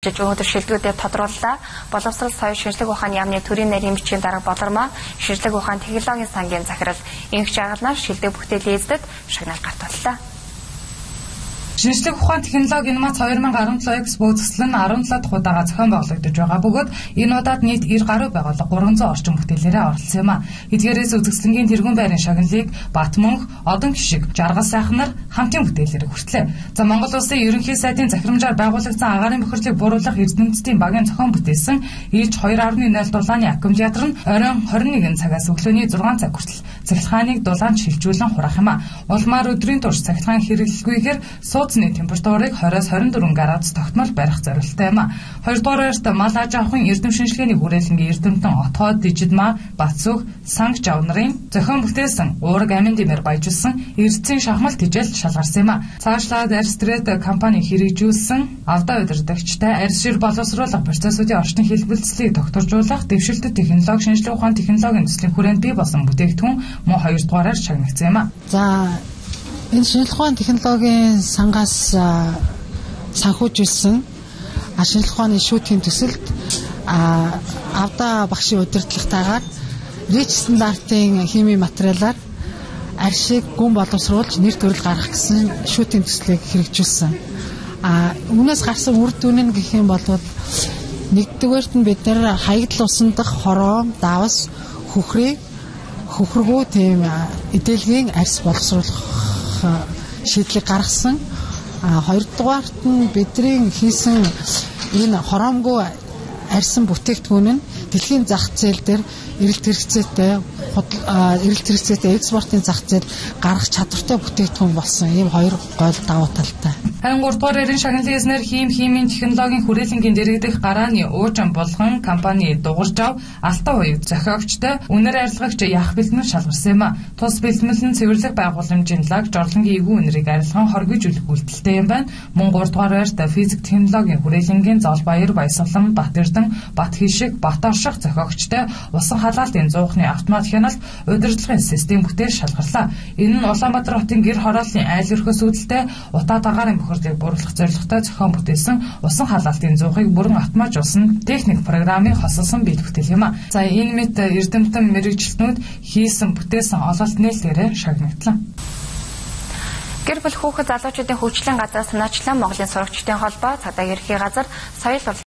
Өнөөдөр шилдэгүүдэд тодрууллаа. Боловсрол соёл шинжлэх ухааны яамны төрийн нарийн бичгийн дарга Болормоо шинжлэх ухааны технологийн сангийн захирал инх жаргалнаар шилдэг бүтээлийн эздэд шагнал гартууллаа. Шинжлэх ухааны технологийн мац 2017 Экспо үзэсгэлэн 17 дахь удаага зохион байгуулагдаж байгаа бөгөөд энэ удаад нийт 90 гаруй байгууллага 300 орчим бүтээлээрээ оролцсон юм а. Эдгээрээс үзэсгэлэнгийн тэргүүн байрын шагналыг Батмөнх, Одон гişиг, Жаргал сайхан нар хамтын бүтээлээр хүртлээ. За Монгол Улсын ерөнхий сайдын захирамжаар байгуулагдсан агаарын бохирлыг бууруулах эрдэмтдийн багийн зохион бүтээсэн Ирж 2.0 дулааны Аким театр нь оройн 21 цагаас өглөөний 6 цаг хүртэл цахилгааныг дулаанд шилжүүлэн хураах юм а. Улмаар өдрийн турш цахилгаан хэрэглэлгүйгээр сууцны температурыг 20-24 градус тогтмол барих зорилттой юм а. Хоёрдугаарт мал аж ахуйн эрдэм шинжилгээний хүрээлэнгийн эрдэмтэн Отгоо Дижидма Бацүх Санг Жав нарын зохион бүтээсэн уураг амин дэмээр баяжуулсан эрдцийн шахмал тижэл шалгарсан юм а. Цаашлаад Арстрет компани хэрэгжүүлсэн алдаа удирдагчтай арьс шир боловсруулах процессуудын орчны хэлбэлцлийг докторжуулах дэвшилтэт технологи шинжлэх ухааны технологийн төслийн хүрээнд бий болсон бүтээгдэхүүн мөн хоёрдугаараар шагнагдсан юм а. За энэ шинжлэх ухааны технологийн сангаас санхүүжүүлсэн шинжлэх ухааны шүүтгийн төсөлд авда багшийн удирдлагатайгаар РИЧ стандартын химийн материалаар арьсыг гүн боловсруулж нэр төрөл гаргах гэсэн шүүтгийн төслийг хэрэгжүүлсэн. Үүнээс гарсан үр дүн нь гэх юм бол нэгдүгээрт нь бид нар хаягдл усан дахь хороо, давс, хөхргүү тийм эдэлгийн арьс боловсруулах шийдлийг гаргасан. Хоёрдугаарт нь бидний хийсэн энэ хороомгүй арьсан бүтээгдэхүүн нь дэлхийн зах зээл дээр эрэлт хэрэгцээтэй экспортын зах зээл гаргах чадвартай бүтээгдэхүүн болсон. Ийм хоёр гол давуу талтай. Харин 3 дугаар эрен шагналын эзнэр химийн технологийн хүрээлэнгийн дэргэдэх гарааны уучин болгон компани дуурж ав Алтан уяг зохиогчтой үнэр арилгагч Ях бэлтгэн шалгарсан юм а. Тус бэлтгэлэн цэвэрлэх байгууламжийн лаг жорлонгийн эвгүй үнэрийг арилган хоргижүүлэх үйлдэлтэй юм байна. Мөн 3 дугаарт физик технологийн хүрээлэнгийн Золбаяр, Баясгалан, Батэрдэн, Батхишиг, Баторших зохиогчтой усан халаалтын зуухны автомат хяналт удирдлагын систем бүтээл шалгарлаа. Энэ нь Улаанбаатар хотын гэр хорооллын айл өрхөөс үүдэлтэй утаа дагаарын бохирдлыг бууруулах зорилготой зохион бүтээсэн усан халаалтын зуухыг бүрэн автоматжуулсан техник программыг хосолсон бие бүтээл юм а. За энэ мэт эрдэмтэн мэрэгчлэтнүүд хийсэн бүтээсэн ололт нээлтээрээ шагнагдлаа. Гэр бүл хүүхэд залуучуудын хөгжлийн газраас санаачлан Монголын сурагчдын холбоо цагдаа ерхий газар соёл